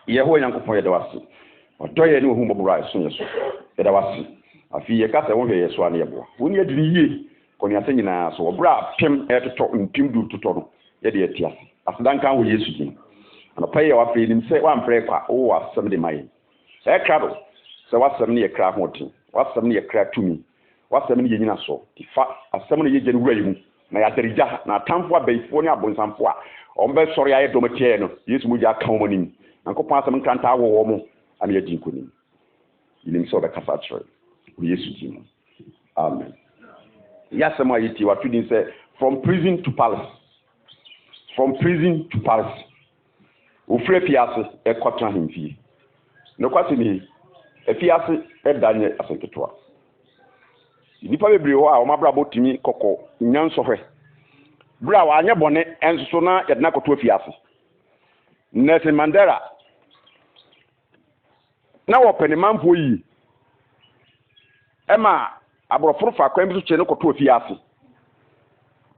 Yeho Yankopon Yedawasi. Otoye ni ohun bobura so yeso. Yedawasi. Afi ye kasa won hwe yeso ane yebo. Woni adiri yie. Koni ase nyina so obra pem etoto mpim du toto no. Ye de atiase. Asedanka wo Yesu din. Ana paye wa fe nim se wa mpre kwa wo asem de mai. Se krado. Se wasem ne ye kra hotin. Wasem ne ye kra tumi. Wasem ne ye nyina so. Ifa asem ne ye gye wura yimu. Na ya derija na atamfo abaifo ne abonsamfo a ombe sori aye dometie no Yesu mu ja kan mo nim. Ankopon asem nkanta wo mo ana ye din konim. Yinim so be kasa tre. Yesu din. Amen. Yasem ayiti watu din say from prison to palace. From prison to palace. Ofre piase e kwatra himfie. No kwase ni e piase e danye asenketoa. Nipa bebre ho a o mabra botimi kokko nyanso hwe. Bra wa anye bone enso na yedna koto piase. Nelson Mandela na wo penimanfo yi ema aboroforo fa kwan bi so che ne koto piase.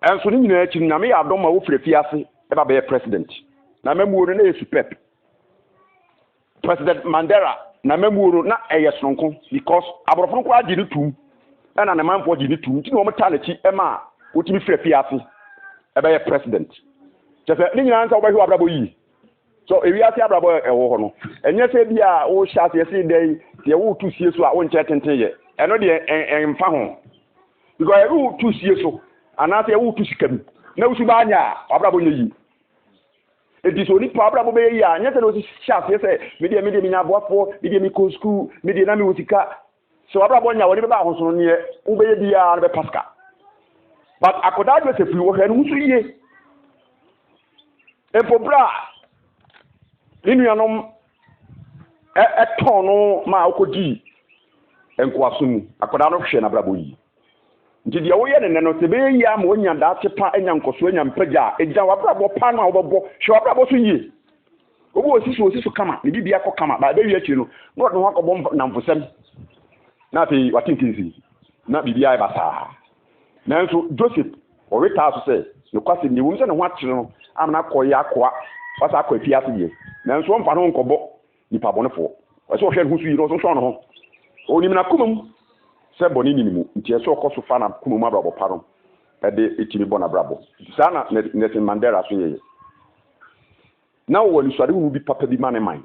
Enso ni nyina achi na me ya adoma wo fre piase e ba be president. Na memuoro na superb. President Mandela na memuoro na eyesonko because aboroforo kwa agi ne tum. Na na manfo agi ne tum. Ti no mo ta na chi ema wotimi fre piase e be president. Jefe ni nyina nsa wo be hwa brabo yi. So ewi ase abrabo ewo ho no. Enye se bia wo sha se se dai ye wo tu sie so a wo nche tenten ye. Eno de emfa ho. Because ye wo tu sie so ana se wo tu sikam. Na wusu ba anya abrabo nyi. Edi so ni pa abrabo be yi a nya se no si sha se me de nya boafo me de mi ko school me de na mi wotika. So abrabo nya wo de be ba ho so no ne wo be ye bia na be pasca. But akoda do se fi wo he no wusu ye. Empobra Linuanom etono ma okodi enkoasomu akoda no hwe na brabo yi nti de wo ye ne no tebe yi am wonya da tepa enya nkoso enya mpaja eja wabrabo pa na obebo hwe wabrabo so yi obo osiso kama ne bibia ko kama ba be wi achi no no do hakobom na mfosem na pe watintinsi na bibia ba sa na nso Joseph o reta so se no kwase ni wo nse ne ho akyere no amna koya akoa wasa akwa piase ye na nso mfa no nkobo nipa bonefo wase wo hwe no so yi no so so no ho oni na kumum se boni ni mu nti eso okoso fa na kumum abrabo paro e de etimi bona brabo sana Nelson Mandela so ye na wo ni swade hu bi papa bi mane man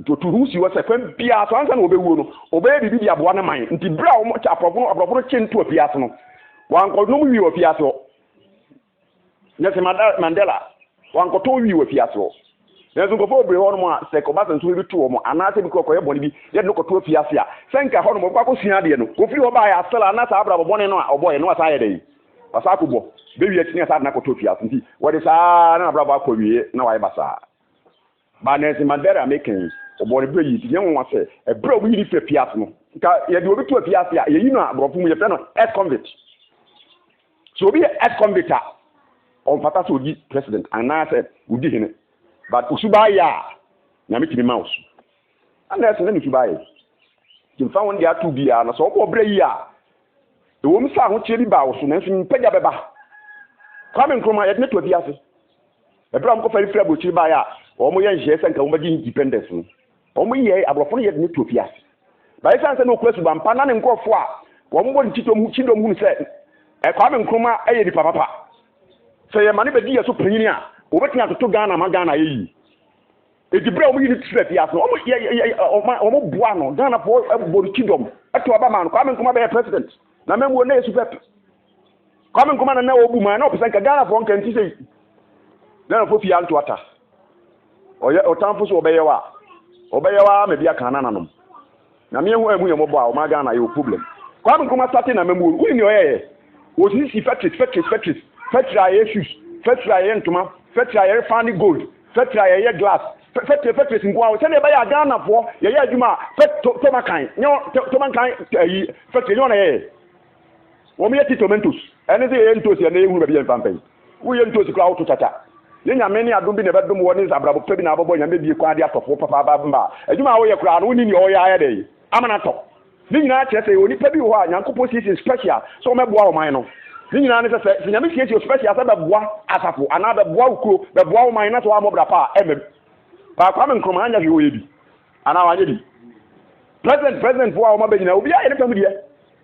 to hu si wasa kwam bia so ansa na obewu no obe bi bia boa ne man nti bra wo cha abrabo chentu piase no wanko no mu wi wo piase o Nelson Mandela wankoto wi wo piase o Yesu ko fo bre ho no mo a se ko ba sanso bi to mo anase bi ko ye boni bi ye no ko to piase a senka ho no mo kwa ko sua de no ko firi ho ba ya sala na sa abra bobone no a oboye no asa ye dey asa ko bo be wi atini asa na ko to piase nti wo de sa na abra ba ko wi na wa ye basa ba Nelson Mandela making obone bre yi ti nyen wa se e bre obi ni fe piase no nka ye de obi to piase a ye yi no abro fu mu ye fe no ex convict so obi ex convict a on fata so di president anase udi hene but usubaya na mitimi mouse anase na usubaya timfa won dia tu bia na so ko bre yi a e wo msa ho chiri ba wo so na nso mpaja beba kwame nkroma ye ne to bia se e bra mko fari fra bo chiri ba ya wo mo ye nje se nka wo magi independence no wo mo ye abrofo no ye ne to bia se ba isa nse no kwasu ba mpa na ne nkofo a wo mo bo chidom hu se e kwame nkroma aye di papa se ye mane be di yeso panyini a obetia to Ghana ma Ghana yi edibra o mu yi tire piase o mo boa no Ghana po boru kingdom ato aba man kwa men kuma be president na memwo na yesu pep kwa men kuma na obu man na opesa nka Ghana po nka nti sei na fo fi anto ata o tamfo so obeyewa me bia kana nanom na me hu emu ye mo boa o ma Ghana ye problem kwa men kuma start na memwo wi ni oyeye o si factories Fetra issues, fetra yentuma, fetra refani gold, fetra ye glass, fetra singwa. Send by a Ghana for ye juma, tomakan, tomakan, fetra yon ye. Womi tomatoes, anything entos your name will be in campaign. We entos the crowd to tata. Then many are doing the bedroom warnings about putting our boy and maybe a quadia for Papa Bamba. A juma way a crown winning your day. I'm an atop. Then you say only Pebi one, Uncle position special, so my boy minor. Ni nyina ne se se nyame sie special asa beboa asafo ana beboa ukro beboa o man na so amobra pa pa Kwame Nkrumah anya hwe oye bi ana wanye bi president for our mabenya obi aye ne pam die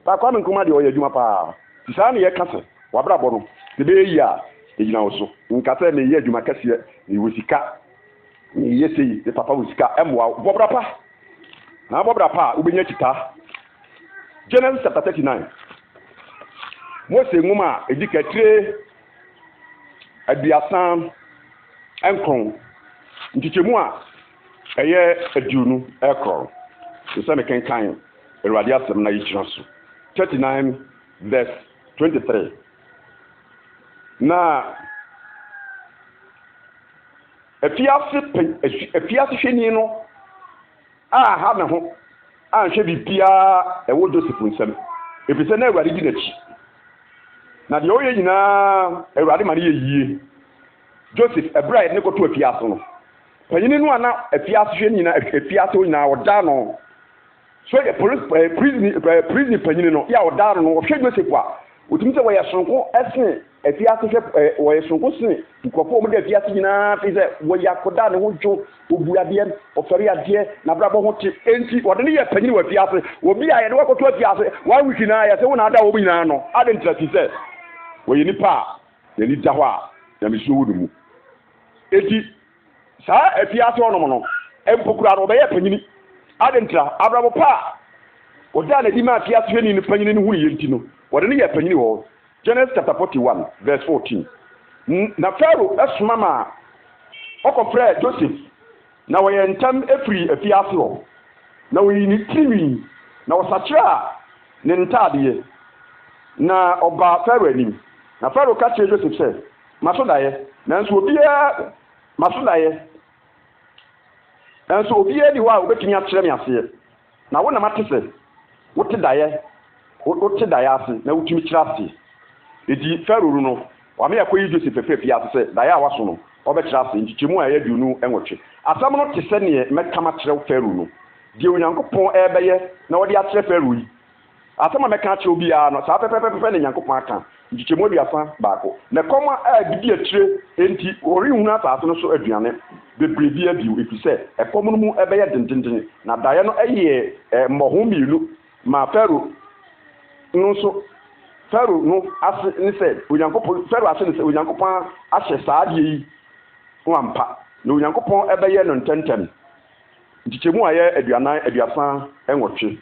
pa Kwame Nkrumah de oye adwuma pa ti sa na ye kase wabra bo no de be yi a ejina wo so nkase na ye adwuma kase ni wosika ni ye sei de papa wosika emwa bobra pa na bobra pa ubenya kita Genesis chapter 39 Mose nguma edikatre abiasan enkron ntichemu a eye adunu ekro so me kan Erade asem na yikyira so 39 verse 23 na efiase hweni no ha me ho anhwe bibia ewo Joseph nsem efise na Erade gi nachi na de oye nyina Erade ma ne yie Joseph Ebride ne koto afiase no panyini no ana afiase hweni nyina afiase nyina oda no so the prison panyini no ya oda no hwe Joseph a otumse wo yesonko ese afiase hwe wo yesonko sene nkofo mo de afiase nyina fi se wo yakoda ne ho dwo obuade ofari ade na brabo ho te enti wo de ne ye panyini wo afiase obi a ye de wakoto afiase 1 week na ya se wo na ada wo bi na no ade ntrati se wo ye nipa ye ni da ho a ya mi so wo mu eti sa afiase ono no empokura no be ye panyini adentra abrabo pa oda na di ma afiase hweni ni panyini ni hu ye nti no wo de ne ye panyini wo Genesis chapter 41 verse 14 na Pharaoh asuma ma okofre Joseph na wo ye ntam efri afiase ho na wo yi ni timi na wo sachira ne ntade na oba Pharaoh anim na Pharaoh ka che Joseph se masodaye nanso obia masodaye nanso obia di wa obetumi akyere me ase na wo na matese wote daye ase na wotumi kyere ase edi Pharaoh no wa me yakoyi Joseph fefe ase se daye a waso no obekyere ase ntikyemu a yadunu enwotwe asam no tese ne mekama kyere Pharaoh no die Onyankopon ebeye na wo de akyere Pharaoh yi asama meka kyere obia no sa pepepepe ne Nyankopon aka ntikyemu aduasa baako na koma a bidi akyere enti ori hunu asase no so aduane bebrebi abiu efise ekom no mu ebeye dendenden na daye no eye mmoho milu ma Pharaoh no ase ni se Onyankopon Pharaoh ase ni se Onyankopon ahye saade yi wampa na Onyankopon ebeye no ntenten ntikyemu aye aduasa enwotwe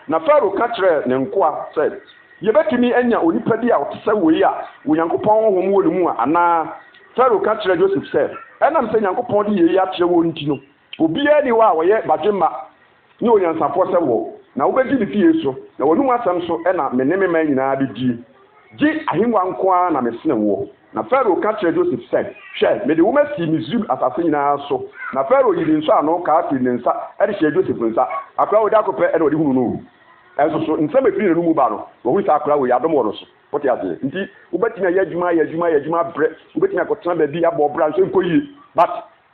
na Pharaoh ka kyerɛ ne nkoa sɛ yebetumi anya onipa bi a otese wei a Onyankopon honhom wɔ ne mu a ana Pharaoh ka kyerɛ Joseph sɛ ɛnam sɛ Nyankopon de yei akyerɛ wɔ nti no obia ni wa wɔyɛ badwemma ne onyansafo sɛ wɔ na wobɛdi ne fie so na wɔnum asɛm so ɛna meneme man nyinaa de die gye ahengua nkoa na mesene wɔ na Pharaoh ka kyerɛ Joseph sɛ hwɛ mede wo masi Misraim asase nyinaa so na Pharaoh yi nso ano ka afi ne nsa ɛde hyɛ Joseph nsa akora wo da kopɛ ɛna ɔde hunu no ɛnso so nsɛm efiri ne mu ba no wo hu sa akora wo yadom wɔ no so wote ase nti wobɛtumi ayɛ adwuma brɛ wobɛtumi akɔtena baabi abɔ bra nso nkɔyie but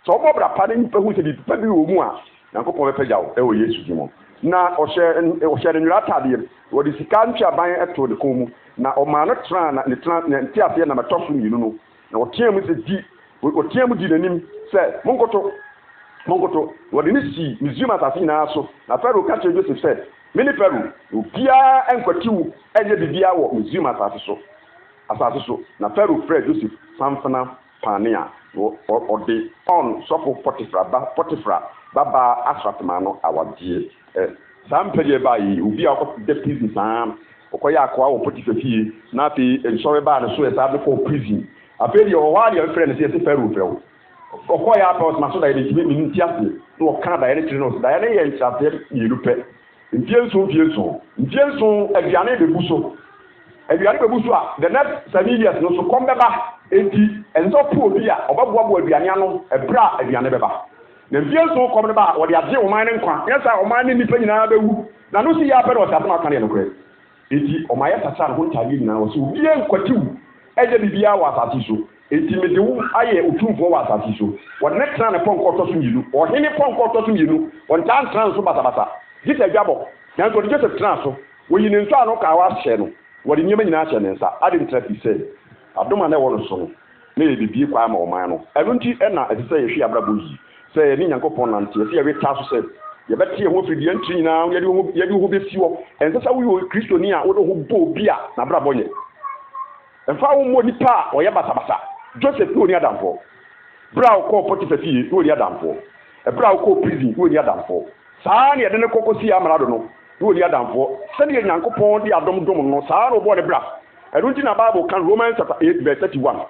sɛ wobɔbra pa ne nipa hu sɛ bipa bi wɔ mu a Nyankopɔn bɛpɛgya wo ɛwɔ Yesu di mu na ɔhyɛ ne nwura atadeɛ wɔde sika ntwaban ɛto ne kɔn mu na ɔmaa no tena na ne nti aseɛ na mɛtɔ so mmienu no na wɔteɛ mu di n'anim sɛ monkoto wɔde ne si Misraim asase nyinaa so na Pharaoh ka kyerɛ Joseph sɛ mini Pharaoh obiara enkwatiwu ɛyɛ bibia wɔ Misraim asase so na Pharaoh frɛ Joseph samfana pania ɔde on sɔfo Potifra baba asratma no awadie sampɛde ba yi obi a ɔkɔ de prison sam ɔkɔ yɛ akwa wɔ Potifra fie na afei nsɔre ba ne so yɛ saa before prison afei deɛ ɔwɔ adeɛ frɛ ne sɛ Pharaoh frɛ wo ɔkɔ yɛ apɛ ɔsma so da yɛ ne nti ase na ɔka da yɛ ne tiri no da yɛ ne yɛ nkyerɛseɛ mmienu pɛ mfie nso aduane bebu so a the next 7 years no so kom beba enti enso po obi a obeboabo aduane ano ebra aduane beba na mfie nso kom ne ba wo de agye oman ne nkwa yesa oman ne nipa nyina bewu na no si ya pɛ no ɔsase aka ne no kre enti oman yɛ tata no ntade nyina wo so obi enkwatiw ɛgye bibia wɔ asase so enti mede wo ayɛ otumfo wɔ asase so wo ne tena ne pɔnkɔ tɔ so yilu ɔhene pɔnkɔ tɔ so yilu wɔn tan tran so basabasa gita dwabɔ nanso de Joseph tena so woyi ne nso ano ka wa hyɛ no wɔde nyɛma nyinaa hyɛ ne nsa ade ntrafi sɛ adoma na ɛwɔ no so no na yɛ bibie kwa ama ɔman no ɛno nti ɛna ɛte sɛ yɛhwe abrabɔ yi say ni Nyankopon nante say we taso say ye betie ho fidi antri na ye de ho besi wo ense sa wo Kristoni a wo de ho bo bia na bra bonye enfa wo mo nipa o ye basabasa Joseph no ni adamfo bra ko Potiphar fie no ni adamfo e bra ko prison no ni adamfo saa na ye de ne kokosi amrado no no ni adamfo se de Nyankopon de adom no saa no bo de bra erunti na Bible kan Romans chapter 8 verse 31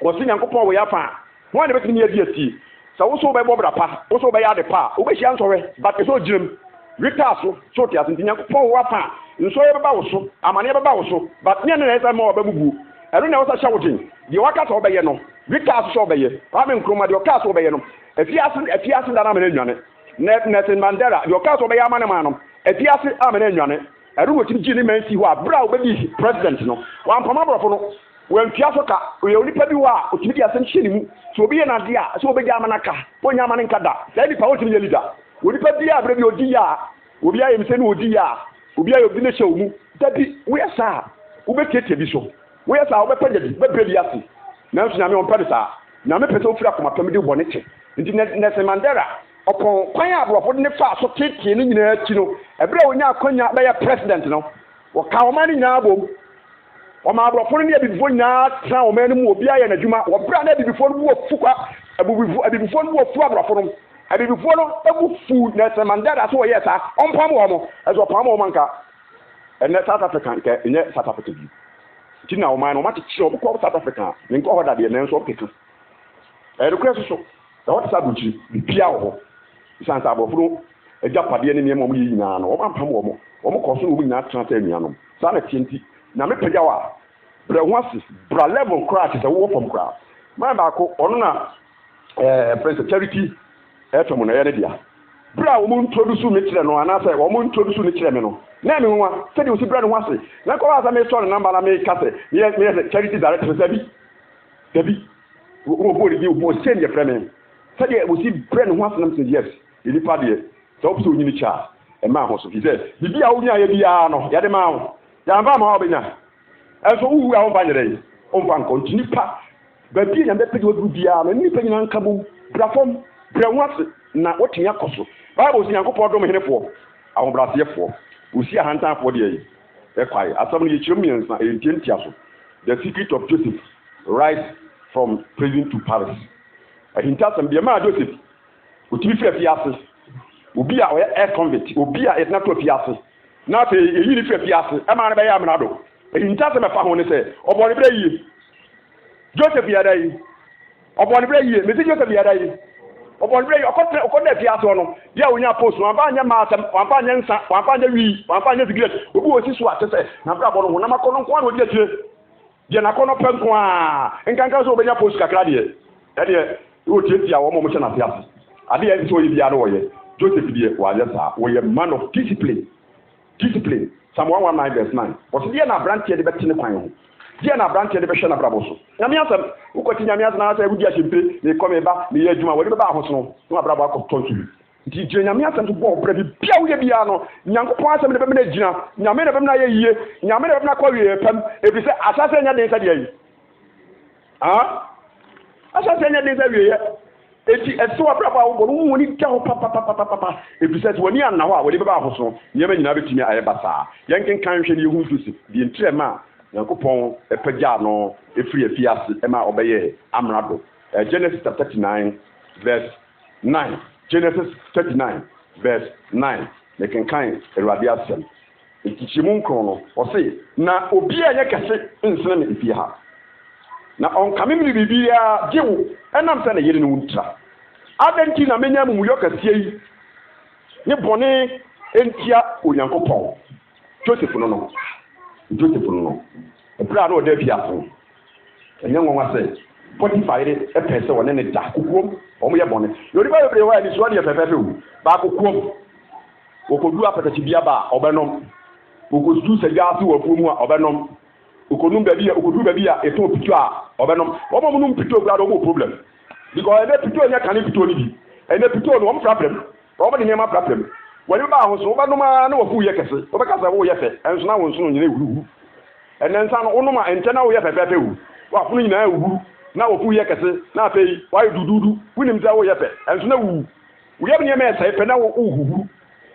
wo se Nyankopon wo ya fa wo na betini adi ati sa wo so be bo bra pa wo so be ya de pa wo be hia nsowe but so jirim rita so ti asinti Nyankopon wo pa nso ye beba wo so amane beba wo so but ne na esa ma wo be bubu eru na wo sa hya wo tin de waka so be ye no rita so be ye pa me nkroma de waka so be ye no afiase da na me nwane Nelson Mandela de waka so be ye amane ma no afiase amane nwane eru wo tin ji ni man si ho abra wo be di president no wa mpama brofo no when Piasoka, we only pay you are, which media sensation, so be an idea, so be Yamanaka, Ponyaman Kada, then the power to the leader. Would you pay the average of Dia, would be I am saying, would Dia, would be a dinner show, that we are, sir, who make it to so. We are our weapon, but Bediasi. Now, I'm on Pedesa, now me peso flap from a comedy bonnet, Nelson Mandela, upon Quaya, for the fast, so taking in the Chino, a brown Konya by a president, no, or Kawamani Nabo. O ma bro fon ne before na tra o manu mu obi aye na djuma o bra na before no fuka before no fu abro fon before no ebu fu na Mandela so yes a on pam wo mo ezo pam wo manka en South Africa ke enye South Africa bi tina o man no mate chi o ko South Africa ni ko hoda de na nso ketu request so e what sa buchi bia wo san sa bofro ejapade ne mo yi nyina no o pam wo mo ko so no nyina transfer nyina no sa na tienti na me pejawa bra wasi bra level crash is a war from crash ma ba ko onu na Prince Charity etomo na yere dia bra wo mu introduce me kire no ana say wo mu introduce ni kire me no na me nwa se de wo si bra no wasi na ko wa sa me store number na me kase me Charity director sabi wo bo di wo send your friend se de wo si bra no wasi na me yes ili pa de so so nyini cha e ma ho so fi say bibia wo nya ye bia no ya de ma ho yamba ma obenya eso uwu a won nyere on fan continue pa ba bi na be pedi odu bia na ni pe nyina nkabu brafom brewase na otinya koso bible si yankopɔ dom henefo awon brasefo osi ahantanfo de yi e kwai asam no ye chirom yensa e ntiantia so the secret of Joseph rise from prison to Paris ahinta sam bia ma Joseph otimi fi afiase obi a o air convict obi a etna to afiase na fe eyi ni fe afiase e ma na be ya amnado ahinta sam fa ho ne se obori bre yi Joseph ya dai obori bre yi me se Joseph ya dai obori bre okotre afiase ono dia onya post wan ba nya ma asam wan ba nya nsa wan ba nya wi wan ba nya cigarette obi osi so atese na bra bo no na makono nko anu dia tire dia na kono penko a nkanka so obenya post kakra de de wo tie wo mo na afiase ade ya so yi bia no wo ye Joseph die wa ya sa wo ye man of discipline Psalm 119 verse 9 but dia na branch de betine kwan ho dia na branch de be hwe na brabo so nyame asem ukoti nyame asem na asa egu dia hempe me come ba me ye adwuma wo de ba ho so no brabo akotonto nti je nyame asem to bo bra bi bia wo ye bia no nyankopon asem de be na gina nyame de be na ye yie nyame de be na kwa wie pam e bi se asase nya de nsa de yi asase nya de nsa wie ye eti eso abraba wo no woni gya ho papa ebisa ti woni anna ho a wo de be ba ho so nyema nyina betimi aye basa yenken kan hwe ne yehu Joseph die ntrema Yankopon epagya no efiri afiase ema obeye amrado Genesis chapter 39 verse 9 Genesis 39 verse 9 nekenkan Awurade asem ekichimu nkron no o se na obi a nyekese nsene ne efie ha na onkame mi bibia jewu enam se na yere ne wuntra adenti na menya mu yokasie yi ne bone entia Onyankopon Joseph no ebra no de biafo enye nwanwa se Potiphar e pese wona ne da kokuom omo ye bone yori ba bebre wa ni so de pepepe wu ba kokuom okodu apatati bia ba obenom okodu se gaasi wa fumu a obenom okonum bia okodu bia eto pito a obenom omo munum pito bra do mo problem because ene pito nya kan pito ni bi ene pito no mo problem omo de nyema problem wani ba ho so obenom a na wafu ye kese obekasa wo ye fe enso na wo nso no nyina ewuru enen san onuma entena wo ye pepepe wu wa funu nyina ewuru na ofu ye kese na afei wa dududu wunim za wo ye pe enso na wu wo ye ne me sai pe na wo huhu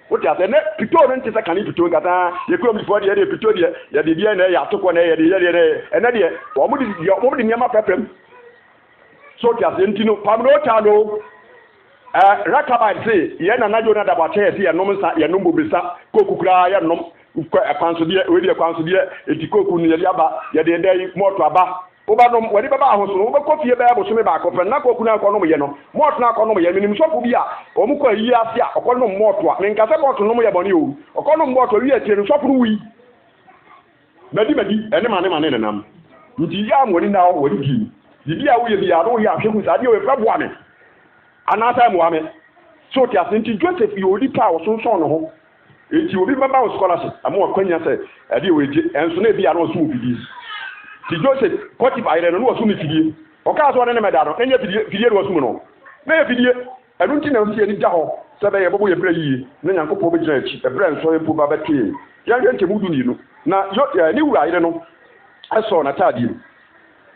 wo ti ase ne pito no ntse kan pito ngata ye krom before de pito de ye de bia na ya tokọ na ye de ene de wo mu di nyama pepem so ti ase ntino pamro ta no rakaba se ye na najo na dabate ye ye nom sa ye nom bobisa kokukura ye nom kwanso de we de kwanso de etikoku ni ye aba ye de ndai moto aba oba nom we de baba ahoso no obekọ fie ba aboso me ba akọ na koku na akọ nom ye no moto na akọ nom ye minim sofu bi a omukọ yi ase a akọ nom moto a menka se moto nom ye boni o akọ nom moto wi ati no sofu wi medi ene ma ne nam nti ya amori na wo di gi bibi a wo ye bi a ro ya hweku sa de we fa boa me anasa mo ame so ti ase nti Joseph yo di pa wo so no ho enti obi baba wo scholarship amo akwanya se ade we je enso na bi a no so mo bidi ti Joseph Potiphar ire no wo so mi fidie o ka so ne me da no enye fidie no wo so mo no na fidie enu nti na nsi ni da ho se be ye bobo ye bra yi na Nyankopɔ be gina achi e bra nso ye pu ba betie ya nche mudu ni no na yo ni wura ire no eso na tadi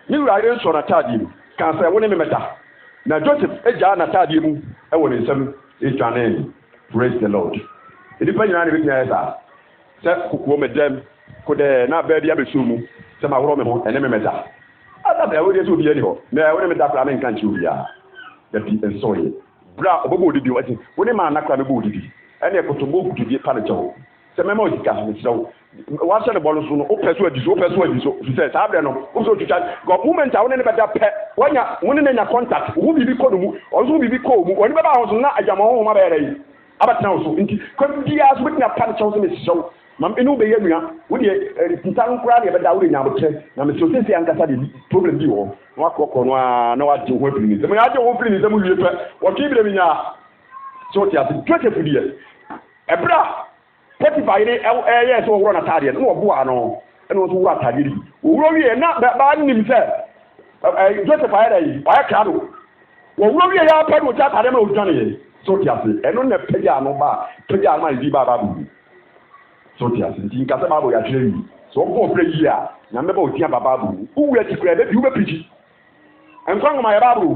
ni wura ire so na tadi kan se wo ne me meta na Joseph eja na tadi mu e wo ne nsam e twane praise the Lord edi pa nyina ne bi nya esa se kukuo medem ko de na ba dia besu mu se ma woro me ho ene me meta ada ba wo de so bi ani ho na wo ne me da pra me nkan chi obi a da bi enso ye bra obobo odidi wati wo ne ma na kra me bo odidi ene ko to bo odidi pa ne chawo se me ma odika ne chawo wa se ne bolu so no o peso adi so se sa bre no o so tucha go moment a wo ne be da pe wanya wo ne nya contact wo bibi ko no mu o so bibi ko mu woni be ba ho so na ajama ho ma ba yere yi abatna so nti ko dia so bitina pa ne chawo so me chawo mam enu be yemua wo de ntan kura de be da wo nya botre na me so sesi ankasa de problem bi wo no akoko no a na wa de ho afiri ni se me ya de ho afiri ni se mu wie pe wo ki bi de nya so ti ase twete fudie ebra Potiphar ire ye so woro na tade no wo ano eno so woro tade ri woro wie na ba nim se Joseph ayere yi wa ka do wo woro wie ya pa do ta tade ma o dwane ye so ti ase eno na peja no ma di ba bu so ti ase tin ka se ma bo ya tire yi so ko pre yi a na me ba o tia baba bu u wi ati kura be bi u be piji en kwa ma ya ba bu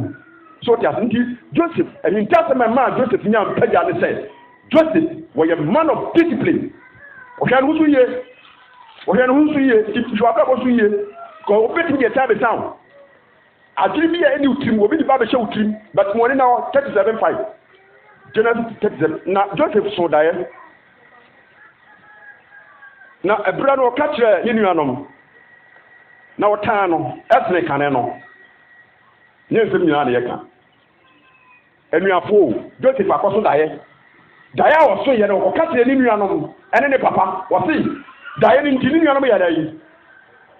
so ti ase nti Joseph en ta se ma Joseph nya peja ne se Joseph was a man of discipline. Okay, who's here? Okay, who's here? If you are going to hear, go open your time down. I didn't hear any team, will be the Bible show team, but more now 37:5. Genesis 37. Now, Joseph so there. Now, a brother will catch in your name. Now, Tano, ethnic canano. Yes, I'm not here. And we are full. Joseph, I was there. Daya was so ye no okase ni nuanom ene ne papa was see daya ni ntini nuanom ya dai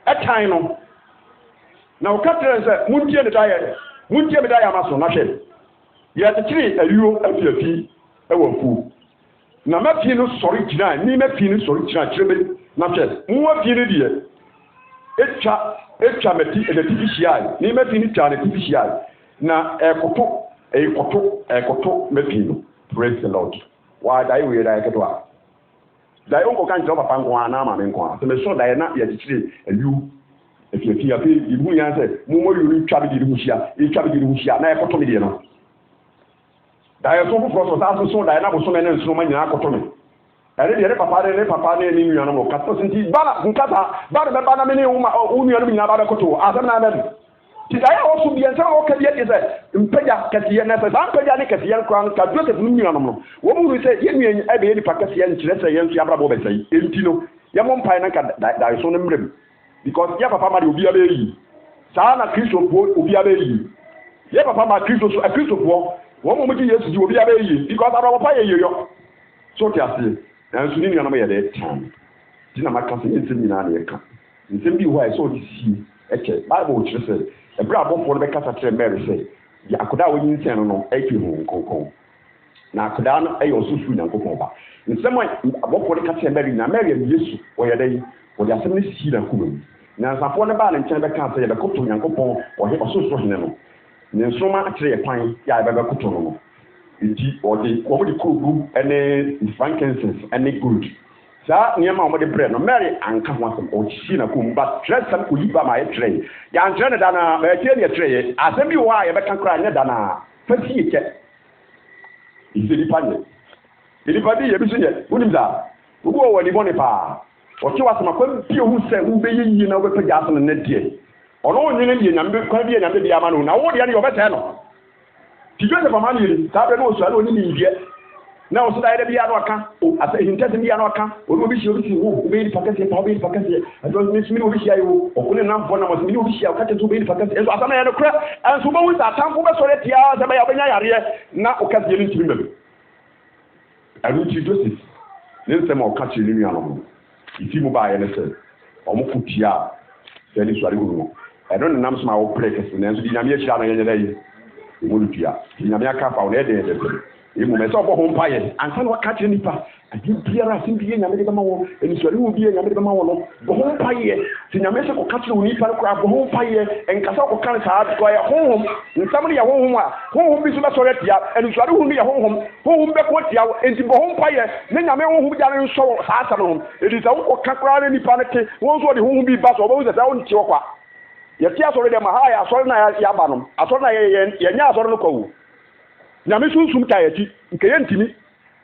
etan no na okase se muntie ne daya muntie me daya maso na hwe ye tekiri ayuo afiafi e wafu na mafi no sori gina ni mafi no sori gina kirebe na hwe mu afi no die etwa meti eletifishia ni mafi ni twa eletifishia na ekoto mafi no. Praise the Lord. Why die we die ketwa dai onko kan jiro papa nko ana ma me nko so me so dai na ya tikire ayu efiafi ya pe ibu yan se mu mo yuri twa bi di hushia na e koto me de no dai so fu so sa so dai na bo so me na nso ma nyina koto me ere de papa ne ni nua no mo kato sinti bala nkata ba be ba na me ne u nua no nyina ba be koto asem na me ti dai o so bi en se o ka bi e se mpaja kasiye na se ba mpaja ne kasiye kwan ka Joseph nu nua no wo mu se ye nua e be ye ni pakasiye ni kire se ye nsu abrabo be sai enti no ye mo mpai na ka dai so no mrem because ya papa ma de obi abe yi sa na Kristo po obi abe yi ye papa ma Kristo so Kristo po wo mo ji Yesu ji obi abe yi because abrabo pa ye yo so ti ase na nsu ni nua no ye de time ti na maka se enti ni na ye ka ntem bi ho ai so ti si eke Bible kire se ebra abofo no be kasa tere Mary say ya akoda wo yin sen no eki hu kokon na akoda no e yo susu na kokon ba nsem abofo no kasa Mary na Mary ya Yesu wo ye dai wo ya sem ne si na kuma na safo ne ba na nchen be kasa ye be koto Nyankopon wo he osusu hene no ne nsoma atere ye kwan ya be koto no enti wo de ko mo di kogu ene frankincense ene gold sa niema mo de bre no Mary anka ho asem o chi na kum ba tre sam ko yiba ma ye tre ya ntre ne da na ba tie ne tre asem bi wa ye be kan kra ne da na fa ti che izeli panye ili padi ye bi so ye unim da ugo wo ni boni pa o ti wa sama ko bi o hu se hu be yi na wo be ja asem ne die ono nyi ne die nyambe kwa bi nyambe bi ama no na wo de ne yo be te no ti Joseph amani ta be no so ala oni ni die na o so da ide bia no aka o asa hintase bia no aka o no bi shi wo be ni pakase pa be ni pakase aso ni mi no bi shi ayo o ko ni na mfo na mo mi no bi shi o ka te so be ni pakase enso asa na ya no kra enso bo wi sa tan ko be so le tia za ba ya be nya yare na o ka die ni ntimi be anu ti Joseph ni se mo ka chi ni mi ano iti mu ba ya ne se o mo kutia se ni so ari hu no e no nam so ma wo preke so na enso di nyame ya na ye ye mo lutia di nyame aka fa o na e de emu me so bo ho mpa ye ansa no ka kire nipa adi biara sin biye nyame de ba ma wo eni so wu biye nyame de ba ma wo no bo ho mpa ye ti nyame se ko ka kire nipa no kra bo ho mpa ye enkasa ko kan sa ko ye honhom nsam ne ye honhom a honhom bi so na so retia eni so wu ne ye honhom be ko tia enti bo ho mpa ye ne nyame honhom ja ne so sa asa no edi sa wo ko ka kra ne nipa ne te won so de honhom bi ba so bo wo se sa won ti wo kwa ye ti asore de ma ha ya asore na ya ba no asore na ye nya asore no ko wu nyame sunsum ka yati nke ye ntimi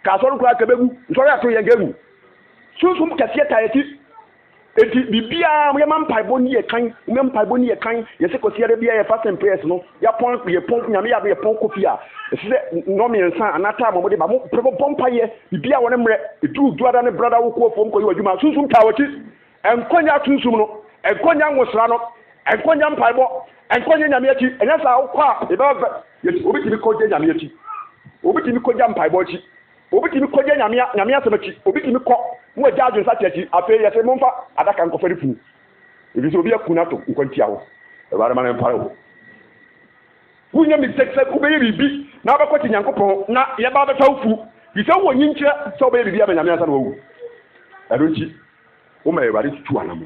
ka so nkura ka begu nsori ato ye ngegu sunsum kase ta yati enti bibia mo ye mampaibo ni ye kan mo mampaibo ni ye kan ye se ko siere bia ye fast and prayers no ya pon nyame ya be pon kofia se no me nsa anata mo de ba mo prebo pompa ye bibia wona mre etu duada ne brother wo ko fom ko ye adwuma sunsum ka wati enkonya sunsum no enkonya nwosra no enkonya mpaibo enkonya nyame ati enya sa wo kwa e ba yeti obi timi ko je nyame ati obi timi ko ja mpaibo ati obi timi ko je nyame asemachi obi timi ko mo ja adwon sa ati afi ye se momfa adaka nkofari fu ebi so obi akuna to nkwantia wo e ba ma mpare wo wunya mi sekse obi bibi na ba ko ti nyankopon na ye ba beta fu bi se wo nyinche so obi bibi aba nyame asa na wo adonchi o ma e ba ri tutu anamo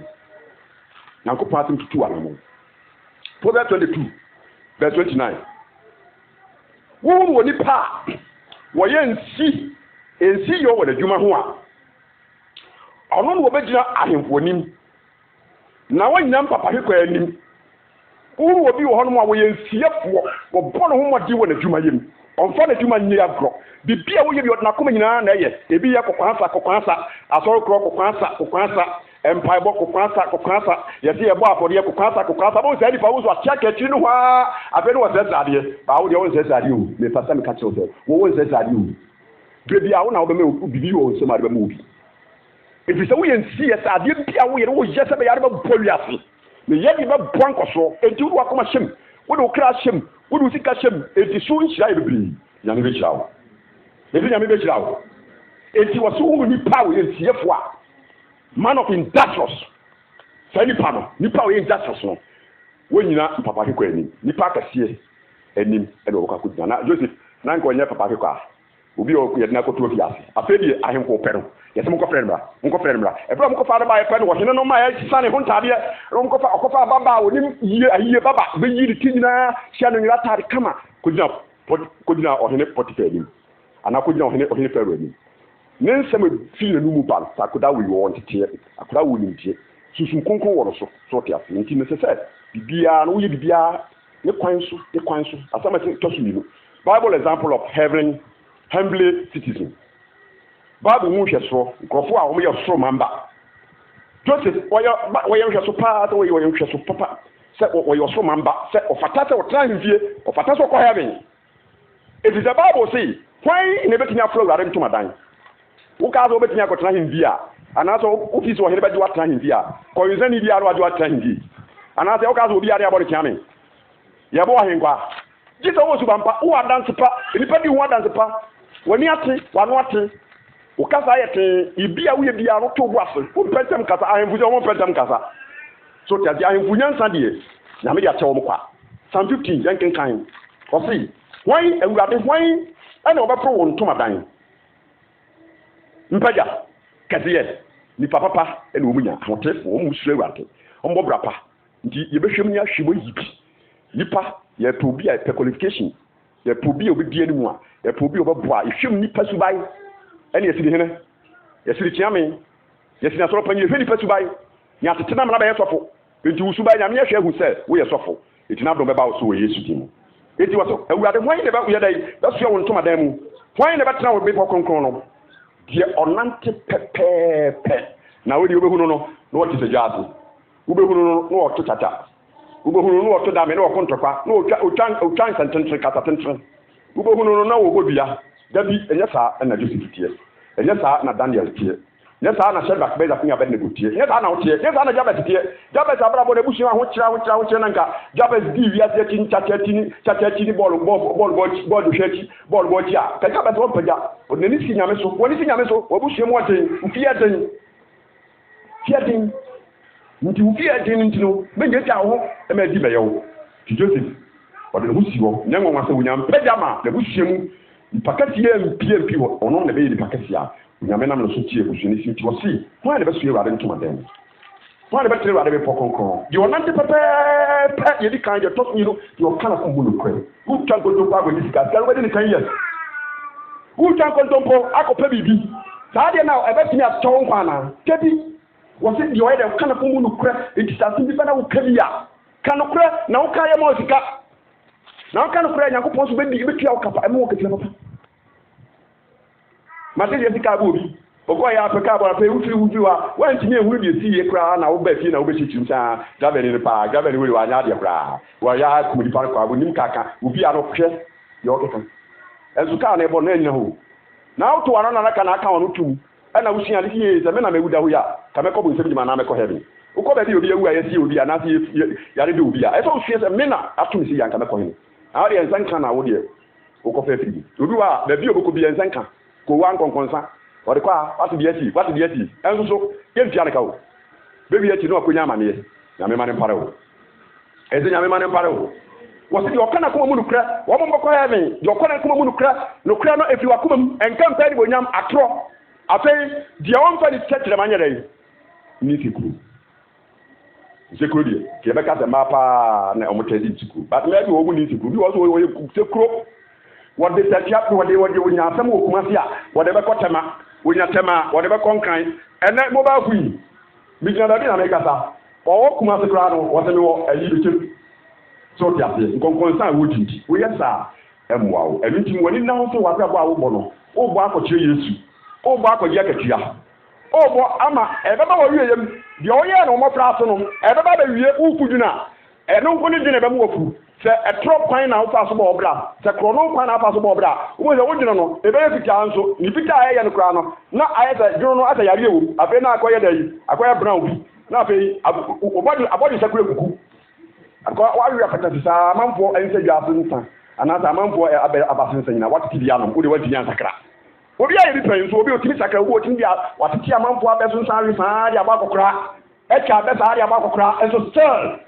nyankopon atim tutu anamo Proverbs 22 verse 29 wo ni pa wo ye ensi yo wo adwuma ho a ono no obegina ahemfonim na wanyam papa hekwa anim wo bi wo hono a wo ye ensiefo wo bono ho modi wo adwuma yem onfa na adwuma nyi agro bibia wo ye bi odna koma nyina na ye ebi ye kokwansa asoro kro kokwansa empire bo kokwansa yesi ye bo afori ye kokwansa bo se nipa wo so atia kachi no ha afeni wo se sade ba wo de wo se sade o me pasa me ka che wo se sade o bibia wo na wo be me bibi wo se ma de be mu bi efi se wo ye nsi ye sade bia wo ye wo je se be yare ba poliase me ye bi ba bwankoso enti wo akoma hyem wo de wo kra hyem wo de wo sika hyem enti so nhyira ye bibiri nyame be chirawo efi nyame be chirawo enti wo so wo ni pa wo ye nsiefo a man of industrious sani pano nipa we industrious no wonyina papa ke kwa enim nipa kase enim e do ka kudina na Joseph na nko nya papa ke kwa obi o ye na ko to fiase afedi ahemko pero yese mo ko frere mra e bro mo ko fa ba ye pero wo hene no ma ya sane ho ntade mo ko fa baba wonim yiye ayiye baba be yiri tinyina hia no nyira tare kama kudina ohene potifa enim ana kudina ohene pero enim nensem feel no mu ban akoda we want tie akoda wo nimtie susun konkon wo so so te afi nti ne se bibia no ye bibia ne kwan so asama se to so yino Bible example of heaven humbly citizen Bible mu hwe so nkofo a wo ye so mamba Joseph wo ye hwe so pa to wo ye hwe so papa se wo ye so mamba se ofata se wo tran vie ofata so ko heaven it is the Bible say why ne betinya flow rare ntoma dan ukazo betinya ko tran himvia anaso office wo here be wa tran himvia ko yuzani bia ro wa tran himvia anaso ukazo obi ade abode kiame ye bo ahenkwa jito wo subampa wo dance pa nipa di wo dance pa woni ate wano ate ukaza yete ibia wo ye bia ro to bo aso wo pentem kasa ahemfuja wo pentem kasa so tia di ahemfunya nsa die na me dia che wo kwa Psalm 15 yanken kan o si wan awurade wan ana obepro wo ntoma dan mpaja kasiye ni papa ene wo munya ahotefo wo musure wate ombo brapa nti ye behwem ni ahwebo yibi nipa ye to bi a qualification ye to bi obi die ni mu a ye to bi obeboa ihwem nipa subai ene ye sidi hene ye sidi chiame Yes, na so panyi hwe nipa subai. Nya tete na mra ba yesofo. Enti usubai nya me hwe hu se wo yesofo. Enti na do be ba wo so wo Yesu din. Enti wo so awurade hwan ne ba wo yedai. Da so wo ntoma dan mu. Hwan ne ba tena wo be pokronkron no. Die onante pepepe. Na wo di obehunu no no wo tise jaatu. Obehunu no no wo to tata. Obehunu no wo to dame no wo kontokwa. No otwan sententre kata tentre. Obehunu no na wo bobia. Dabi enya sa na Joseph tie. Enya sa na Daniel tie. Enya sa na Shadrach Meshach and Abednego tie. Enya sa na wo tie. Enya sa na Jabez tie. Jabez abrabo na busu ho kira nanka. Jabez di wiase tin chacha ball hweki ball chi a. Ka Jabez wo paja. Onani si nyame so. Woni si nyame so. Wo busu mu aten. Ufie aten. Fiatin. Nti ufie aten ntino. Benje ta ho e ma di beyo. Ti Joseph. Ode no busu wo. Nyango nwase wunyam paja ma na busu mu. Pakati ya MPMP ono na be yi pakati ya nyame nam no so tie busu ni ti wo si ho na be so yewade ntoma den ho na be tere wade be pokonkon di onante pepe ye di kan je to nyiro di okana ko bulu kwe u tan ko do pa go ni sika ga we ni kan yes u tan ko dompo akopa bibi saa de na e be tini aton kwa na kebi wo si di o ye de okana ko bulu kwe e ti sa sin bi na wo kabi ya kan kwe na wo ka ye mo sika na kan kwe Nyankopon so be di be tua okapa e mo wo ketia papa Matthew sika bobi Oko ya Africa bo afa ufiri wa wantimi ehuru de sie kra na wo ba fi na wo be chichim sa gaveni ne pa gaveni we wa nya de kra wa ya kumudi par kwa bo nim kaka obi aro hwe yo keka ezuka na ebo na nya ho na auto wana na ka na aka wono tum na wo sia de ye se me na mewuda ho ya ka me ko bo nsem jima na me ko heaven uko be di obi ewu ayesi obi ana si yare de obi a e so hwe se me na atum si yanka me ko hin a de ensanka na wo de uko fe fi obi wa ba bi oboko bi ensanka ko wan konkonsa ori kwa watu dieti enso so yen fiane kawo bebi eti no akonya amane na me mane mpare wo eze nya me mane mpare wo wo si okana kuma mu nukra wo mo mboko ya me di okana kuma mu nukra nukra no efi wakuma enka mpa ni bonyam atro afei dia won fa ni tetre manyere ni fikuru sekuru die ke be ka se mapa na omotedi tikuru but me bi wo mu ni fikuru bi wo so wo sekuru what they set up what they wonya sam wo kuma sia what they be kotema wonya tema what they be konkan ene mobile queen bi jana bi na me kasa wo kuma se kra no wo se me wo ayi bi tim so ti ase nkonkonsa wo dindi wo yesa emwa wo enu tim woni na ho so wa bra bo awo bo no wo bo akọchire Yesu wo bo akọje akatua wo bo ama ebe ba wo wie yem de wo ye no mo fra so no ebe ba ba wie wo kuduna enu nkoni dine be mo wofu se etrop kwan na ufa so bo bra se krono kwan na afa so bo bra wo se wo dino no ebe ye fita nso ni fita aye no kra no na aye se dino no ata yare ewu afi na akoye dai akoye brown bi na afi abodi se kure kuku akwa wa wi afata sa manfo ense dwa so nsa ana sa manfo abaso nsa nyina wat tibia no wo de wati nyan sakra obi aye bi pen so obi otimi sakra wo otimi bia watiti amanfo abeso nsa ri fa dia ba kokra echa be sa dia ba kokra enso still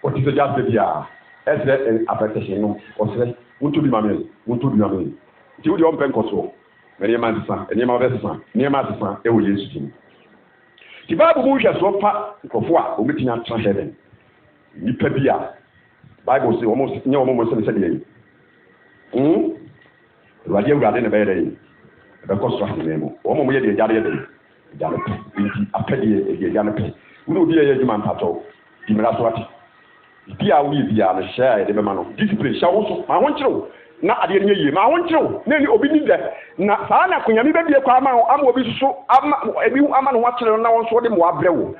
otise jaste bia ese application no osere wonto bi mamel ti wo de on pen koso me ma nsa eni ma besa ni ma nsa e wo Yesu tin ti Bible mu hwe so pa nkofo a ometinya tra heaven ni pa bia Bible say almost nya omo se de yi raje urade ne be de yi be koso ne mo omo ye de jare de jare pe nti apede e jare pe wo obi ye juma mpato di mira so ati bia wi bia no share de be ma no discipline shawo so ma ho nkyereo na ade ne yie ma ho nkyereo na ni obi ni de na saa na kunyami be bie kwa ama obi so ama ebi ama no wakyereo na won so de mo abrewo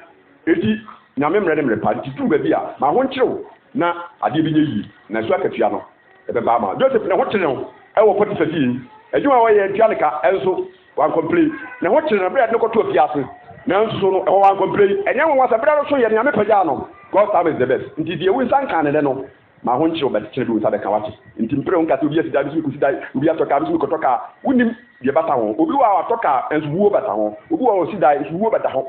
eti nyame mre de mre pa ti tu be bia ma ho nkyereo na ade bi yie na so akatua no e be ba ma Joseph na ho kyereo e wo poti fati adwuma wo ye tialika enso wan complete na ho kyereo na bre de ko to fiase na enso no e wo wan complete enya won wasa bre so ye nyame paja no God time is the best. Nti die we san kan ne no ma ho nkyereo ba kyereo bi sabe ka wate. Nti mpre on ka se obi asida bi ku sida obi atoka bi ku toka wunim die bata ho obi wa atoka enso buo bata ho obi wa osida enso buo bata ho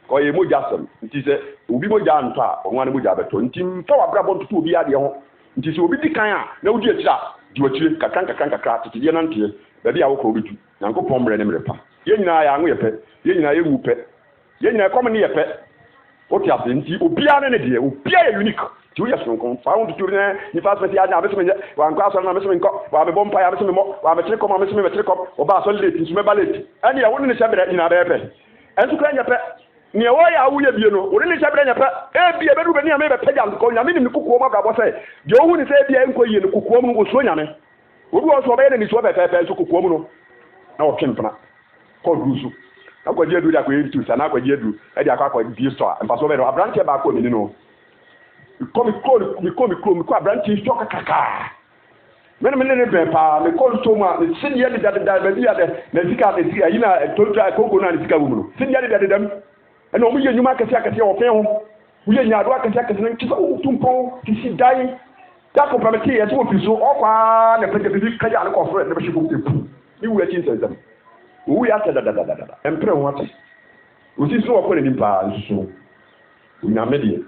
ko ye moja sam nti se obi moja nto a onwa ne moja beto nti mfa wa bra bonto obi ade ho nti se obi dikan a na odi akira di otire kakra tete na ntie ba bi a wo ko obi tu Nyankopon mre ne mrepa ye nyina ya anwo ye pe ye nyina ye wu pe ye nyina kom ne ye pe oti asenti obia ne de obia ye unique ti o ye sonkon fa won tutu ne ni fa so ti aja abeso me wa nko aso na abeso me nko wa me bompa ya abeso me mo wa me tire kom abeso me tire kom o ba so late nsu me ba late ani ya won ne se bere ina be pe enso kra nya pe ne wo ya wo ye bie no wo ne chabra nya pe e bie be du be ne me be pagya ko nya me ni kukuo ma brabo se de ohu ni se bie enko yie no kukuo mu wo so nya me wo wo so be ne ni so be pepe so kukuo mu no na wo twempna ko dusu akwaji edu da ko yitu sana akwaji edu e dia akwa die store mpa so be no abranche ba ko ni no mi ko abranche store kaka men ne be pa me ko so ma ni sin ye da be dia de na zika de zika yina tonta ko na zika bu no sin ye da dem eno mu ye nyuma kase akase o fe ho mu ye nyaado akase akase na kisa o tumpo kisi dai ta ko pameti ye to fiso o kwa na pete bi ka ya ko fre na be shibu tepu ni wu ya chin sensem wu ya ta da empre ho ati o si so ko ni pa so na medie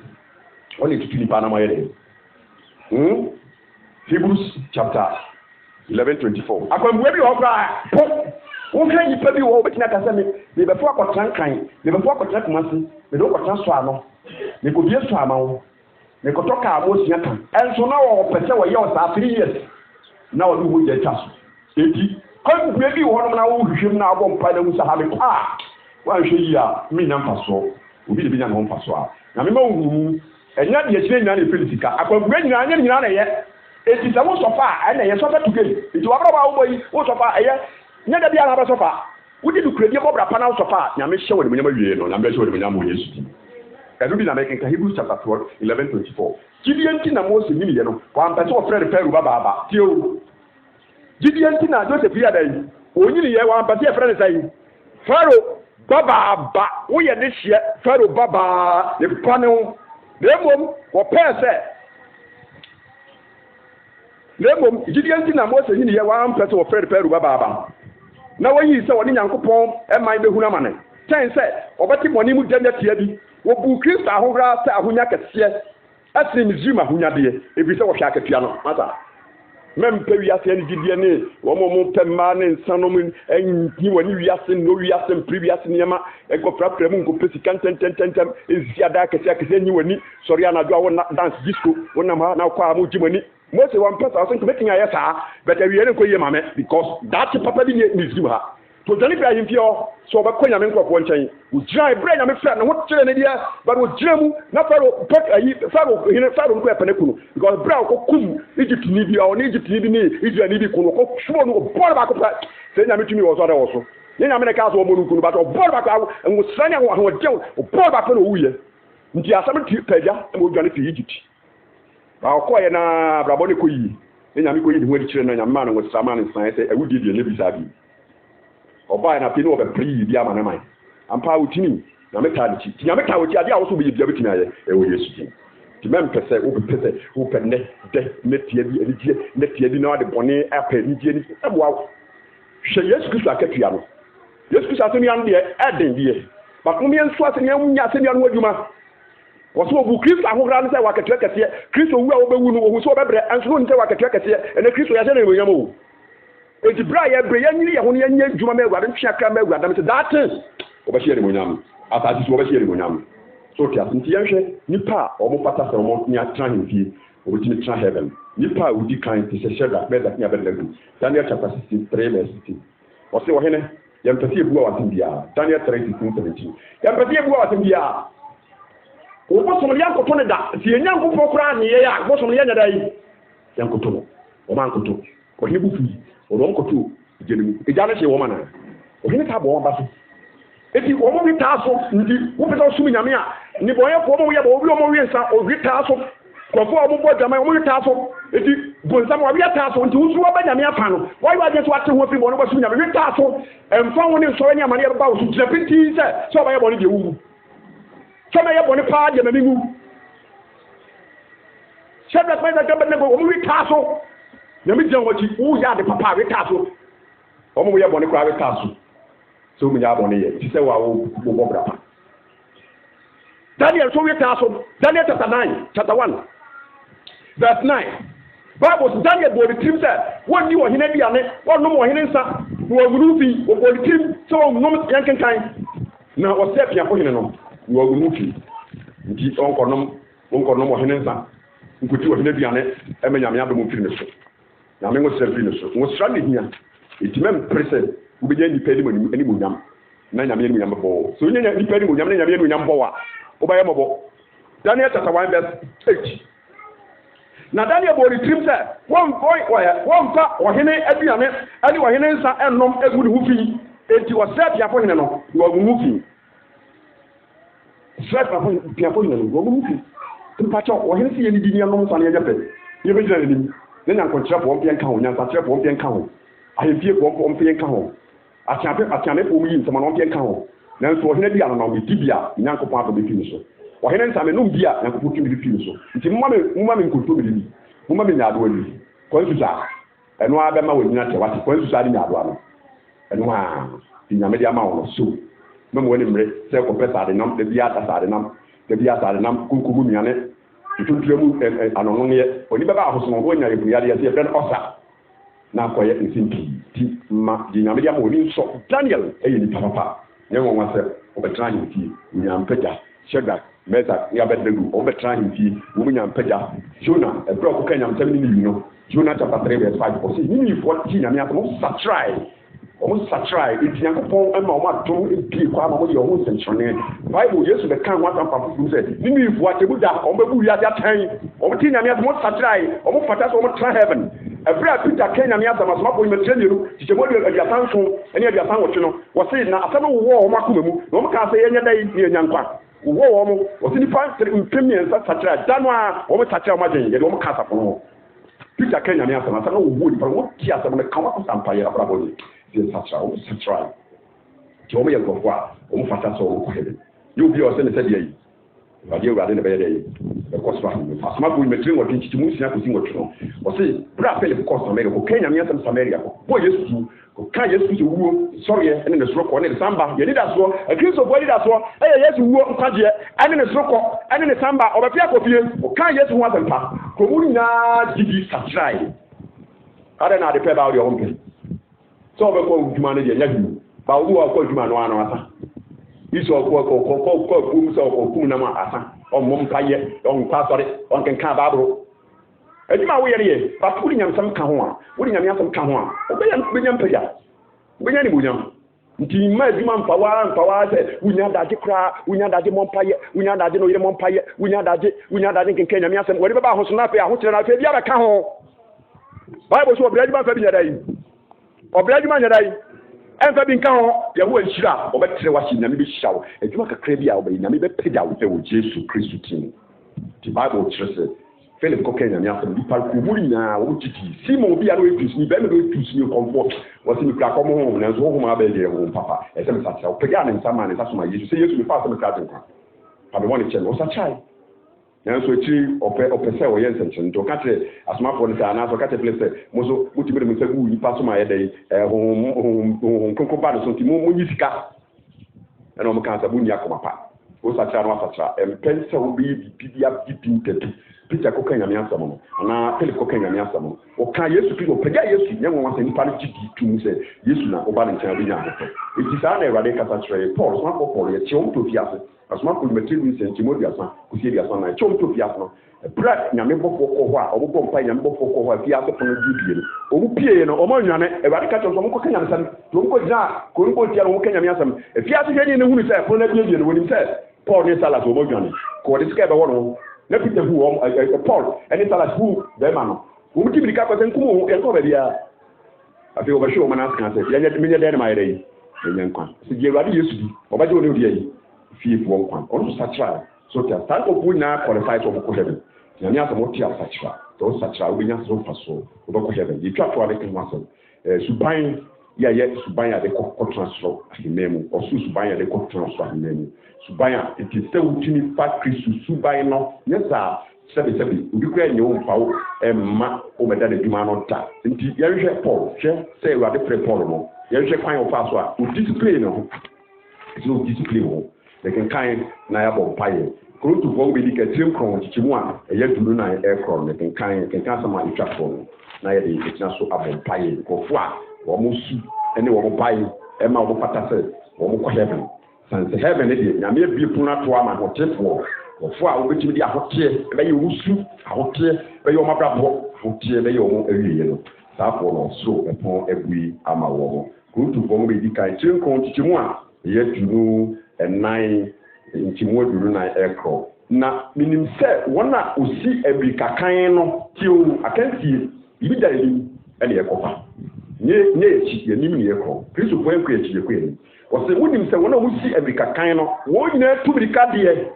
o le tutu ni pa na mo ye de Hebrews chapter 11:24. Akwambuwe bi wo kra wo kan yipa bi wo betina kasa me be fo akotran kan me be fo akotran kumasi me do akotran so ano me ko bie so amawo me ko to ka mo sia kan enso na wo pese wo ye o sa 3 years na wo du je taso eti kan buwe bi wo no na wo hwehwem na abom pa na mu sa ha me wa hwe yi a me nya mfaso obi de bi nya no mfaso a na me ma wu enya de akire nya na felisika akwambuwe nyina na ye eti sa wo sofa a na ye sofa tugeli eti wa bra wo boyi wo sofa eye nya da bia na ba sofa wodi du kredie ko bra pa na sofa nya me hye wo de nyama wie no na me hye wo de nyama wo Yesu ti edu bi na make ka Hebrews chapter 12 11:24 gidienti na Mose ni ye no wa mpese wo frere Pharaoh baba ti o gidienti na Joseph ya dai onyini ye wa mpese frere sai Pharaoh baba wo ye de hye Pharaoh baba ne panu demom wo pese Lemom gidienti na Mose ni ye wa mpese wo frere Pharaoh baba na wayi se woni Nyankopon e man be huna mane ten se obeti boni mu danya tia bi wo bu Kristo ahohra se ahonya kese asiri mizima ahonya de ebi se wo hwa akatua no mata mempe wiase ni gidie ne wo mo pemma ne nsano mu enyi woni wiase no wiase previous niema e go frapra mu ko pesi kan ten eziada kese enyi woni sori anadwo wo dance disco wona ma na kwa mu jimoni Mose one person I think making a yes but we ain't going mame because that papa didn't miss you ha to jani pay him pio so ba konya me nkofo nchen wo dry brain na me fra na wo kire ne dia but wo jiramu na faro pek ayi faro ko epene kunu because bra ko kum Egypt ni bi o ni Egypt ni bi ni Israel ni bi kunu ko sumo no ball ba ko pra se nya me tumi wo so da wo so nya me ne ka so mo nu kunu ba to ball ba ko ngo sanya wo jew ball ba ko no wuye nti asam ti paja mo jani fi Egypt akoye na brabone koyi nyame koyi de hodi kire na nyame no sama ne san se awudi de ne bisa bi oba na pini wo be pri bi ama na man ampa wutini nyame ta de chi nyame ta wuti ade a wo so bi bia bitini aye e wo Yesu ti ti mem pese wo pese wo penne de metie bi enije metie bi na wo de bone apa enije ni eboa hwe Yesu Kristo akatua no Yesu Kristo asemi an de eden die ba kuma yen so asemi an nya asemi an wadwuma waso bu Kristo ahohra ne se wakatua kase Kristo wu a wo bewu no wo so bebre anso no nte wakatua kase ene Kristo ya se na enyam o enti bra ya bre ya nyiri ya ho ne ya nya dwuma ma awurade ntwa kra ma awurade me se that o ba share enyam atati so ba share enyam so tia nti ya hwe nipa o mo pata se o mo nya tra himfie o bi timi tra heaven nipa udi kan ti se sheda be that nya be legu Daniel chapter 63 verse 16 o se wo hene ya mpati ebu a watin Daniel 3:17 ya mpati ebu a watin bia o bosom yankoto ne da ti enyankopon kura ne ye ya bosom ye nya dai yankoto no o man koto o hebu fi o ron koto jenimu ejana se wo mana o hene ka bo ba so eti o mo wi ta so ndi wo peta sumi nyame a ni boye ko mo ye bo obi o mo wi nsa o wi ta so kofo o mo bo jama o mo wi ta so eti bonsa mo wi ta so nti usu wa ba nyame afa no why wa je so ate ho fi bo no ba sumi nyame wi ta so emfa wo ne so nya mane ba wo so trepiti se so ba ye bo ne de wu Some of you party and you said that my government will tassel. Let me tell what you are the papa with tassel. Or we are born a private tassel. So we are born here. She said, well, Daniel, so we tassel. Daniel chapter 9, chapter 1, verse 9. Bible Daniel boy the team said, what you are in Indiana, what no more in Insa, who are moving, or the team, so no yankin kind. Now, what's that? You're putting on. Wo gunuki nti onkonom wo henensa nkuti wo heneduane emanyame abemu firi ne so nyame ngo sɛ firi ne so ngo sra ne hia etimem prese wo benya nipa ni mani munyam na nyame no nyame bo so nyanya nipa ni nyame no nyame bo wa obaye mobo Daniel chapter 1 verse 8 na Daniel bo retrim say won fa ohene aduane ani ohene nsa ennom egu ne hu fi enti wo sa piafo hene no wo gu fi sa piafo hene no wo gu fi mpacho ohene si yeni di ni ennom nsa ne yape ye be jira ni ne nyan kontra bo mpe nka ho nyan sa tre bo mpe nka ho ahemfie bo mpe nka ho atiame po mu yi nsama no mpe nka ho nanso ohene di ano na me dibia nyankopon ato be fi so ohene nsa me no bia nyankopon tu be fi so nti mumma me nkonto be ni mumma me nyaado ani kwansu sa eno a be ma wanyina te wate kwansu sa di nyaado ano eno a di nyame di ama wo so memo woni mre se ko pesa de nam de bia ta sa de nam de bia sa de nam kunkumu miane tuntue mu anono ye oni beba ahoso no wonya ye buyade ye se ben osa na koye nsimpi ti ma di nyame di ama woni so Daniel eye ni papa nye won wa se obetra nti nyampega shega meza ya bedegu obetra nti wo nyampega Jonah ebro ko kanya mtam ni no Jonah chapter 3 verse 5 o se ni fo ti nyame ato satry almost satry it yankopon ama o mato epie kwa ma mo ye o senchone Bible Yesu be kan watan papu say ni fo atebuda o be bu ya tan o ti nyame ato satry o mo fata so o mo tra heaven Ebra Peter Kenya mi asama so mapo imetreniru tichemodi abiasanso ene abiasan wo no wo se na asama wo wo makoma mu no mo ka se yenya dai ni enyankwa wo wo mo wo se ni pa mpemi nsa satra dano a wo mo satra ma den ye wo mo ka sapo no Peter Kenya mi asama asama wo ni pa wo ti asama na kan wa sampa ye abra bodi ye satra wo satra ti wo mo ye gofwa wo mo fata so wo ko hebe you bi o se ne se de yi Wadi urade ne be dey e koso ahun asma bu metrin wo tinchi mu sia ko sin wo tro o se bra pele ko koso America ko Kenya mi asem Samaria ko bo Yesu ko kan Yesu se wuo sorry ene ne soro ko ne samba ye leader so a Kristo bo leader so Yesu wuo nkaje ene ne soro ko ene ne samba o ba pia ko fie ko kan Yesu ho asem pa ko mu nya didi satrai ada na de pe ba o de o mpe so be ko djuma ne de nya djuma ba wo ko djuma no ana asa iso ko musa ko na ma asa o mom paye on pa sori on kan babro edima wo yere pa kuri nyam sam ka ho a wo nyam yasam ka ho a o be nyam paja be nyam ni bunyam nti ma edima mpa wa se wunya daje kra wunya daje mom paye wunya daje no yere mom paye wunya daje kan nyam yasam wo be ba ho so na pe a ho tere na pe bia be ka ho Bible so obradjuma fa bi nyadai obradjuma nyadai enfa bi nka ho ya wo anhira obetre wahye nyame bi hyaw adwuma kakra bi a obe nyame be peda wo pe wo Jesu Kristo tin the Bible says Philip ko Kenya mi afọ bi par ko muri na wo titi Simon bi a no etus ni be me do etus ni comfort wo se mi kra ko mo ho na zo ho ma be de ho papa e se me sa cha o pega ne nsama ne sa so ma Yesu se Yesu mi fa se me kra tin kwa pa be woni chen o sa chai na so chi ope se wo yen senchen to ka tre asoma fo ne sa na so ka te place mo so muti be me se gu yi pa so ma ye dai ho konko ba so ti mo yisika na mo kan sa bu ni akoma pa o sa cha no sa cha empensa wo bi bibia bibintetu Peter ko Kenya mi asamo no na Philip ko Kenya mi asamo o ka Yesu Kristo pega Yesu nyen won wase ni pa ji tu mu se Yesu na o ba ne ntia bi nya ho iti sa na erade kasa tre Paul so ko Paul ye che o to fiase asoma ko metri ni se Timothy asan ko sie biasa na che o to fiase no bra nyame bofo ko ho a o bo mpa nyame bofo ko ho a fiase ko no bibie no o mu pie no o ma nwane erade ka so mo ko Kenya san to ko ja ko ko tia no Kenya mi asam fiase je ni ne hunu se ko na bibie no woni se Paul ni sala so mo nwane ko de ska be wono na Peter who Paul any salas who be man who give the captain kumu en ko be dia afi o ba show man ask answer ya me nya den ma yere en kwan si je wadi Yesu di o ba je oni odi yi fi fo kwan on so satra so ta stand up na qualify to ko heaven ya nya so mo tia satra to satra o nya so faso o ba ko heaven di twa to ale kan waso suban ya suban ya de ko transfer ahimemu o suban ya de ko transfer ahimemu subaya it is still within factory suban no yes sir sebi obi kura nye o pawo ma o meda de djuma no ta nti ye hwe Paul hwe say we are the Paul no ye hwe kwan o fa so a o discipline no it's no discipline ho they can kind na ya bo paye kro to go be di ka trim kron chichimu a ye duru na e kron they can sama itwa fo na ye de itina so abo paye ko fo a wo mo su ene wo mo paye e ma wo pata se wo mo ko heaven sanse heaven e de nyame bi puna to ama ho tefo ofo a obetimi di ahotie be ye wusu ahotie be ye o mabrabo ahotie be ye o awiye no saafo no so epon abui ama wo mo kutu bo mo be di kai tren kon chichimu a yetunu ennan ntimu duru na ekro na minim se wona osi abirika kan no tio akantie ibi da elim ene ekofa nye echi yenim ne ekro kristo ko enko echi ekwe ni o se wonim se wona osi abirika kan no wo nyina tubirika de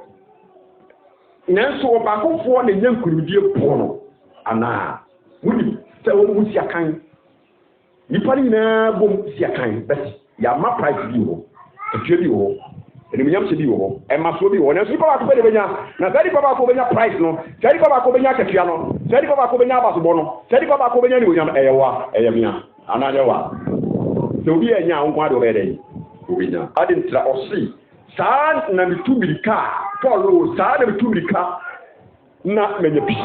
nanso obakofo na nyankurudie po no ana wonim se wo osi akan nipa nyina bom si akan bet ya ma price bi ho etue bi ho enyam se bi ho e ma so bi ho nanso nipa ba ko be benya na sadi papa ko benya price no sadi papa ko benya katua no sadi papa ko benya abaso bo no sadi papa ko benya ni onyam eyewa eyemia ananya wa so bi enya nko ade obede obenya adin tra osi saa na mitubirika follow saa na mitubirika na menya bi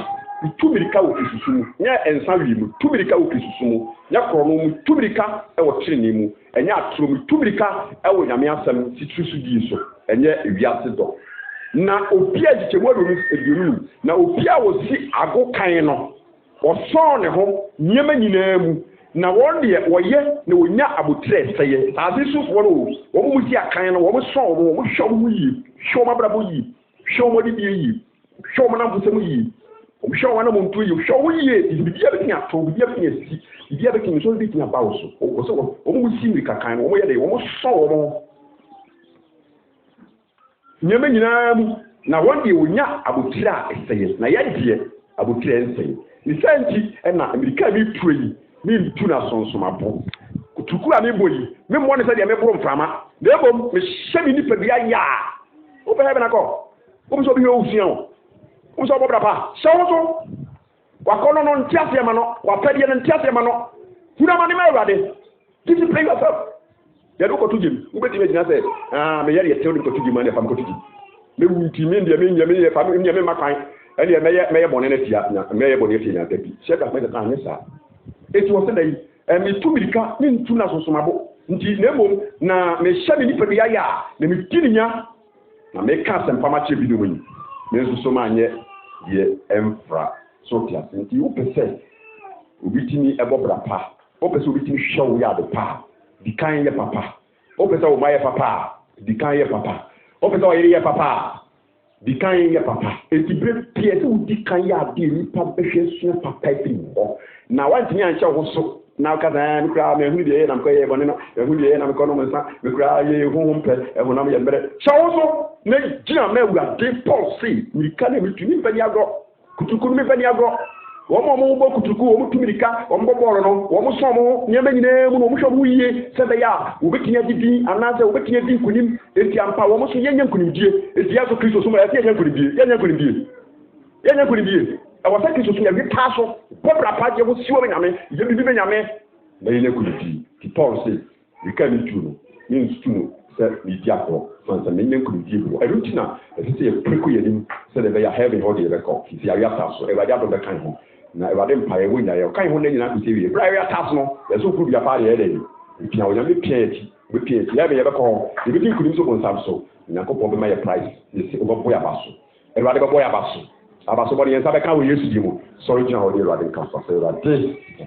mitubirika wo kisusumu nya ensa wi mu mitubirika wo kisusumu nya krono mu mitubirika e wo trene mu enya atro mitubirika e wo nyame asem titrusu di so enye ewiase do na obi agichemu aduonu na obi a wo si agokan no oso ne ho nyema nyina mu na won de woye na wonya abotre seye sazi sufo no wo mu si akan no wo so wo mu hwo mu yi hwo mabrabo yi hwo mo di yi hwo mo na mfusem yi wo hwo wana mo ntu yi hwo wo yi bibia be tia to bibia be tia si bibia be kin so be tia bawo so wo so wo mu si mrika kan wo mo ye de wo mo so wo mo nyema nyina mu na won de wonya abotre a seye na ye de abotre seye ni santi na amerika bi pray mi tuna sonsomabo kutuku ani boyi me mo ne se de me bro mframa na ebom me hyemi nipa bia ya wo be na ko wo so bi o usia wo so bobra pa shawo so wa kono no ntiase ma no wa pede no ntiase ma no huna ma ne ma urade titi pray yourself ya do ko tujim wo be ti me jina se me yare ye tewo ko tujim ma ne fam ko tujim me wuti me ndie me fam me me makan ene me bone na tia me bone tia na tabi sheka me ta anya sa eti wo se dai mi tumirika ni ntu na sosomabo nti nemom na me hyame ni pebia ya na me tininya na me ka sempa ma che bidu munyi me sosoma anye ye emfra so tia nti wo pese obitini ebobra pa wo pese obitini hwewo ya de pa dikan ye papa wo pese wo ma ye papa dikan ye papa wo pese wo ye papa dikan ye papa eti bre pie se wo dikan ya de ni pa behwe so papa ifi ho na wanti nya nche ho so na kaza mi kra me hu de na mko ye bone no me hu de na mko no msa me kra ye hu mpe e hu na me mbere shawo so na gina na ura de policy mi ka na mi tuni bani agro kutuku mi bani agro wo mo bo kutuku wo mutumirika wo mo boro no wo mo so mo nyema nyina mu no mo hwo mu yie se be ya wo bekinya didi anaze wo bekinya din kunim enti ampa wo mo so yenya kunimdie enti aso kristo so mo ya yenya kunimdie I was saying to you, Tasso, Popra Party was showing me, you be Benjamin. They could be. The Paul said, we can't do means to said the Diaco, from the million could give you. I don't know, as you say, a prequel said they are having all the record. It's a Tasso, a Radiato the kind home. Now, I didn't pay a winner, your kind one in the TV. Briar Tasso, there's so good your party. If you are young, we pay, you ever call, you think could do so, and I could probably my price, you see, over Boyabasso. A radical Boyabasso. Abasobodi yensa be kan wo Yesu di mu sorry jina wo dey rade kan fa say rade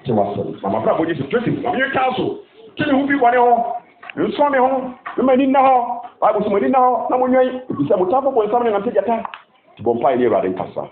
ti wa so mama fra bodi situation am ye council kini hu bi bone ho nso me ho me mani na ho ba bo so mani na ho na mo nwan bi se mo tafo bo nsam ne ngam te jata ti bo mpa ile rade kan fa